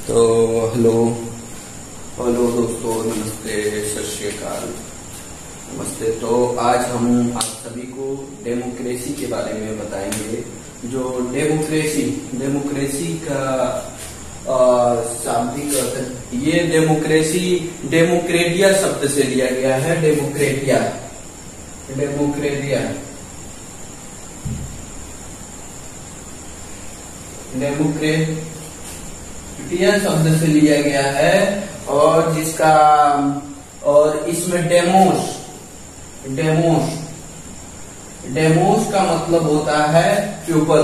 तो hello hello दोस्तों, नमस्ते, सत श्री अकाल, नमस्ते। तो आज हम आप सभी को डेमोक्रेसी के बारे में बताएंगे। जो डेमोक्रेसी का शाब्दिक अर्थ, ये डेमोक्रेसी डेमोक्रेटिया शब्द से लिया गया है। डेमोक्रेटिया शब्द से लिया गया है, और जिसका और इसमें डेमोस का मतलब होता है प्यूपल।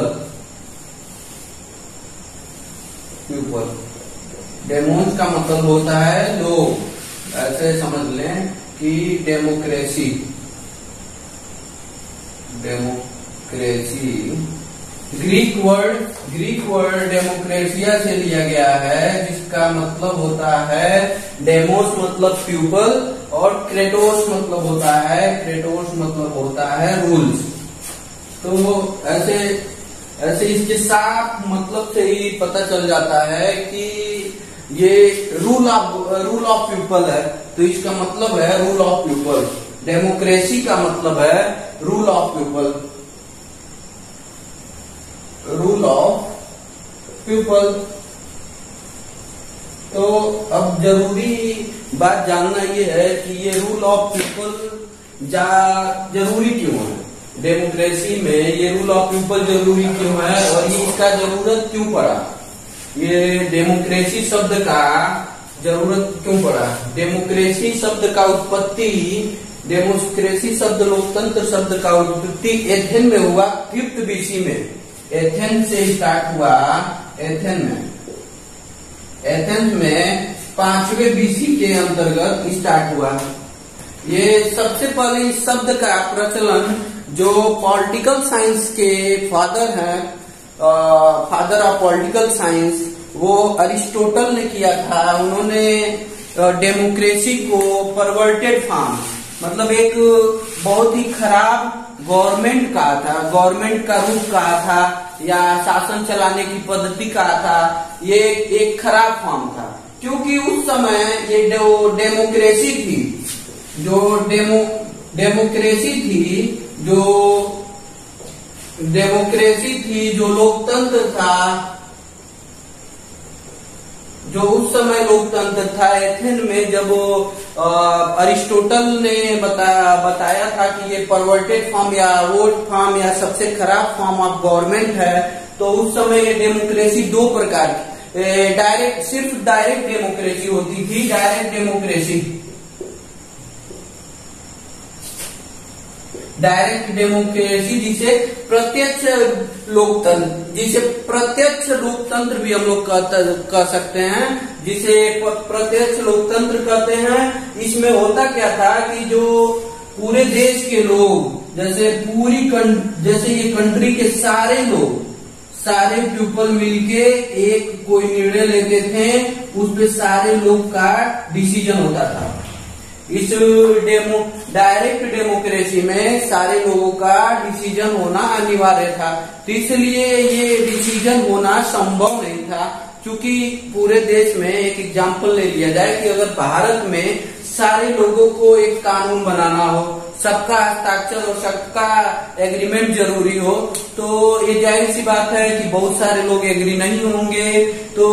डेमोस का मतलब होता है लोग। ऐसे समझ लें कि डेमोक्रेसी ग्रीक वर्ड डेमोक्रेसिया से लिया गया है, जिसका मतलब होता है डेमोस मतलब प्यूपल, और क्रेटोस मतलब होता है रूल्स। तो ऐसे इसके साफ मतलब से ही पता चल जाता है कि ये रूल ऑफ पीपल है। तो इसका मतलब है रूल ऑफ पीपल। डेमोक्रेसी का मतलब है रूल ऑफ पीपल। तो अब जरूरी बात जानना ये है कि ये रूल ऑफ पीपल जरूरी क्यों है। डेमोक्रेसी में ये रूल ऑफ पीपल जरूरी क्यों है, और ये इसका जरूरत क्यों पड़ा। ये डेमोक्रेसी शब्द का जरूरत क्यों पड़ा। डेमोक्रेसी शब्द का उत्पत्ति डेमोक्रेसी शब्द लोकतंत्र शब्द का उत्पत्ति एथेन में हुआ 5th BC में। एथेन से स्टार्ट हुआ। एथेंस में 5वें BC के अंतर्गत स्टार्ट हुआ। ये सबसे पहले इस शब्द का प्रचलन जो पॉलिटिकल साइंस के फादर हैं, फादर ऑफ पॉलिटिकल साइंस, वो अरिस्टोटल ने किया था। उन्होंने डेमोक्रेसी को परवर्टेड फॉर्म, मतलब एक बहुत ही खराब गवर्नमेंट का रूप कहा था, या शासन चलाने की पद्धति कहा था। ये एक खराब फॉर्म था, क्योंकि उस समय ये डेमोक्रेसी थी जो लोकतंत्र था, जो उस समय लोकतंत्र था। एथेन में जब अरिस्टोटल ने बताया था कि ये परवर्टेड फॉर्म या वोट फॉर्म या सबसे खराब फॉर्म ऑफ गवर्नमेंट है, तो उस समय ये डेमोक्रेसी 2 प्रकार की, सिर्फ डायरेक्ट डेमोक्रेसी होती थी। डायरेक्ट डेमोक्रेसी जिसे प्रत्यक्ष लोकतंत्र भी हम लोग कह सकते हैं, जिसे प्रत्यक्ष लोकतंत्र कहते हैं। इसमें होता क्या था कि जो पूरे देश के लोग, जैसे ये कंट्री के सारे पीपल मिलके एक कोई निर्णय लेते थे, उस पे सारे लोग का डिसीजन होता था। इस डायरेक्ट डेमोक्रेसी में सारे लोगों का डिसीजन होना अनिवार्य था। तो इसलिए ये डिसीजन होना संभव नहीं था, क्योंकि पूरे देश में एक एग्जाम्पल ले लिया जाए कि अगर भारत में सारे लोगों को एक कानून बनाना हो, सबका हस्ताक्षर और सबका एग्रीमेंट जरूरी हो, तो ये जाहिर सी बात है कि बहुत सारे लोग एग्री नहीं होंगे। तो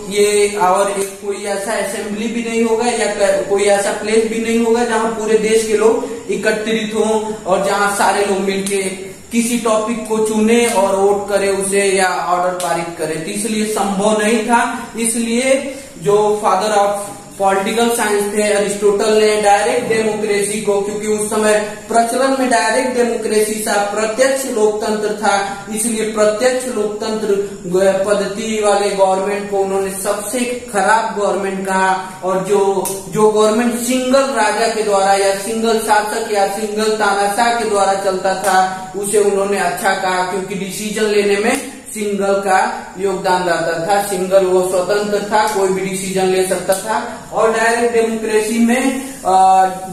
ये और कोई ऐसा असेंबली भी नहीं होगा, या कोई ऐसा प्लेस भी नहीं होगा जहां पूरे देश के लोग एकत्रित हों, और जहां सारे लोग मिलके किसी टॉपिक को चुने और वोट करे उसे, या ऑर्डर पारित करे। तो इसलिए संभव नहीं था। इसलिए जो फादर ऑफ पॉलिटिकल साइंस थे अरिस्टोटल ने डायरेक्ट डेमोक्रेसी को, क्योंकि उस समय प्रचलन में डायरेक्ट डेमोक्रेसी था, प्रत्यक्ष लोकतंत्र था, इसलिए प्रत्यक्ष लोकतंत्र पद्धति वाले गवर्नमेंट को उन्होंने सबसे खराब गवर्नमेंट कहा। और जो गवर्नमेंट सिंगल राजा के द्वारा या सिंगल शासक या सिंगल तानाशाह के द्वारा चलता था, उसे उन्होंने अच्छा कहा, क्योंकि डिसीजन लेने में सिंगल का योगदान रहता था। सिंगल वो स्वतंत्र था, कोई भी डिसीजन ले सकता था। और डायरेक्ट डेमोक्रेसी में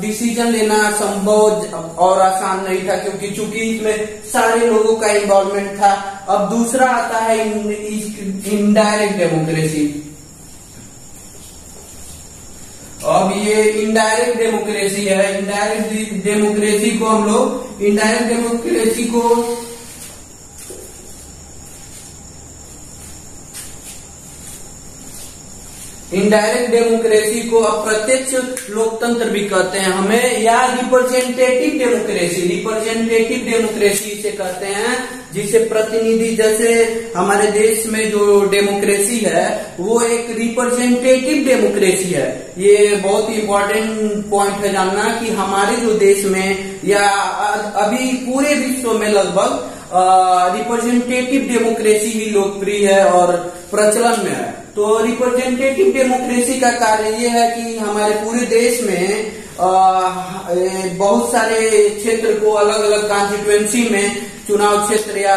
डिसीजन लेना संभव और आसान नहीं था, क्योंकि चूंकि इसमें सारे लोगों का इन्वॉल्वमेंट था। अब दूसरा आता है इनडायरेक्ट डेमोक्रेसी। अब ये इनडायरेक्ट डेमोक्रेसी है। इनडायरेक्ट डेमोक्रेसी को हम लोग इनडायरेक्ट डेमोक्रेसी को अप्रत्यक्ष लोकतंत्र भी कहते हैं हमें, या रिप्रेजेंटेटिव डेमोक्रेसी इसे कहते हैं, जिसे प्रतिनिधि, जैसे हमारे देश में जो डेमोक्रेसी है वो एक रिप्रेजेंटेटिव डेमोक्रेसी है। ये बहुत ही इम्पोर्टेंट पॉइंट है जानना कि हमारे जो देश में या अभी पूरे विश्व में लगभग रिप्रेजेंटेटिव डेमोक्रेसी ही लोकप्रिय है और प्रचलन में है। तो रिप्रेजेंटेटिव डेमोक्रेसी का कार्य ये है कि हमारे पूरे देश में बहुत सारे क्षेत्र को अलग अलग कॉन्स्टिट्यूएंसी में चुनाव क्षेत्र या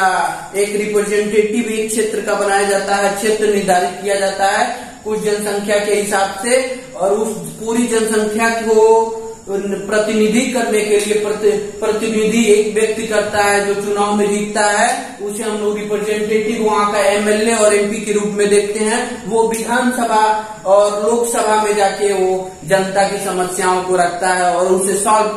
एक रिप्रेजेंटेटिव एक क्षेत्र का बनाया जाता है, क्षेत्र निर्धारित किया जाता है कुछ जनसंख्या के हिसाब से, और उस पूरी जनसंख्या को प्रतिनिधि करने के लिए प्रतिनिधि एक व्यक्ति करता है जो चुनाव में जीतता है, उसे हम लोग रिप्रेजेंटेटिव वहाँ का एमएलए और एमपी के रूप में देखते हैं। वो विधानसभा और लोकसभा में जाके वो जनता की समस्याओं को रखता है और उसे सॉल्व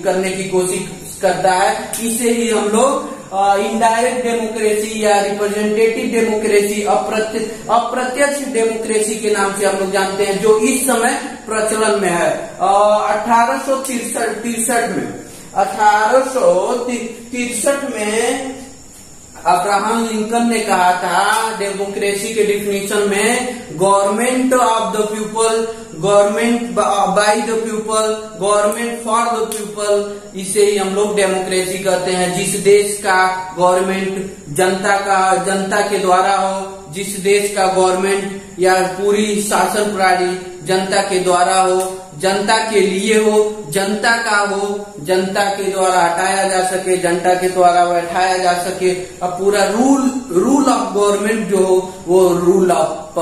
करने की कोशिश करता है। इसे ही हम लोग इनडायरेक्ट डेमोक्रेसी या रिप्रेजेंटेटिव डेमोक्रेसी, अप्रत्यक्ष डेमोक्रेसी के नाम से हम लोग जानते हैं, जो इस समय प्रचलन में है। 1863 में अब्राहम लिंकन ने कहा था डेमोक्रेसी के डिफिनीशन में, government of the people, government by the people, government for the people. इसे ही हम लोग डेमोक्रेसी कहते हैं। जिस देश का गवर्नमेंट जनता के द्वारा हो, जिस देश का गवर्नमेंट या पूरी शासन प्रणाली जनता के द्वारा हो, जनता के लिए हो, जनता का हो, जनता के द्वारा हटाया जा सके, जनता के द्वारा बैठाया जा सके। अब पूरा रूल ऑफ गवर्नमेंट जो हो वो रूल ऑफ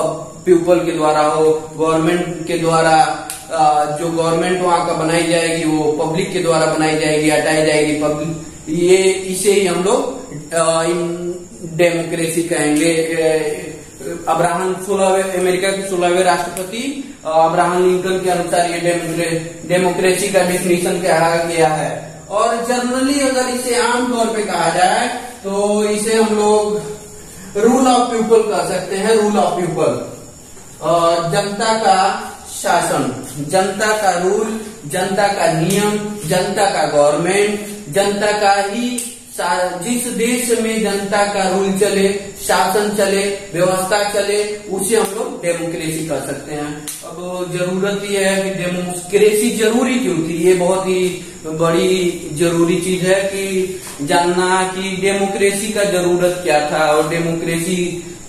पीपल के द्वारा हो, गवर्नमेंट के द्वारा जो गवर्नमेंट वहां का बनाई जाएगी वो पब्लिक के द्वारा बनाई जाएगी, हटाई जाएगी पब्लिक। ये इसे ही हम लोग डेमोक्रेसी कहेंगे। अमेरिका के 16वें राष्ट्रपति अब्राहम लिंकन के अनुसार ये डेमोक्रेसी का डिफिनीशन कहा गया है। और जनरली अगर इसे आमतौर पे कहा जाए तो इसे हम लोग रूल ऑफ पीपल कह सकते हैं। रूल ऑफ पीपल, जनता का शासन, जनता का रूल, जनता का नियम, जनता का गवर्नमेंट, जनता का ही, जिस देश में जनता का रूल चले, शासन चले, व्यवस्था चले, उसे हम लोग डेमोक्रेसी कर सकते हैं। अब जरूरत यह है कि डेमोक्रेसी जरूरी क्यों थी, ये बहुत ही बड़ी जरूरी चीज है कि जानना कि डेमोक्रेसी का जरूरत क्या था और डेमोक्रेसी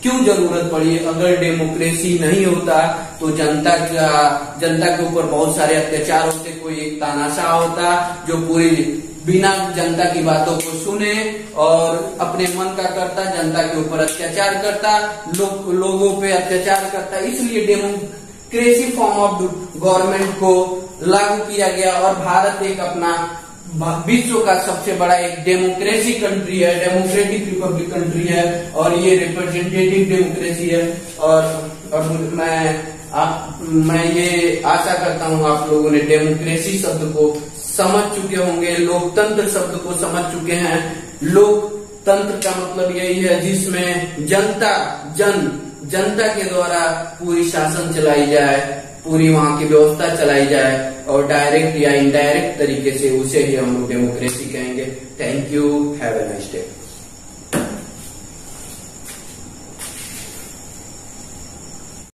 क्यों जरूरत पड़ी। अगर डेमोक्रेसी नहीं होता तो जनता के ऊपर बहुत सारे अत्याचार होते, कोई एक तानाशाह होता जो पूरी बिना जनता की बातों को सुने और अपने मन का करता, जनता के ऊपर अत्याचार करता, लोगों पे अत्याचार करता। इसलिए डेमोक्रेसी फॉर्म ऑफ गवर्नमेंट को लागू किया गया और भारत एक अपना विश्व का सबसे बड़ा एक डेमोक्रेसी कंट्री है, डेमोक्रेटिक रिपब्लिक कंट्री है और ये रिप्रेजेंटेटिव डेमोक्रेसी है। और मैं ये आशा करता हूँ आप लोगों ने डेमोक्रेसी शब्द को समझ चुके होंगे, लोकतंत्र शब्द को समझ चुके हैं। लोकतंत्र का मतलब यही है जिसमें जनता के द्वारा पूरी शासन चलाई जाए, पूरी वहां की व्यवस्था चलाई जाए और डायरेक्ट या इनडायरेक्ट तरीके से, उसे ही हम लोग डेमोक्रेसी कहेंगे। Thank you, have a nice day.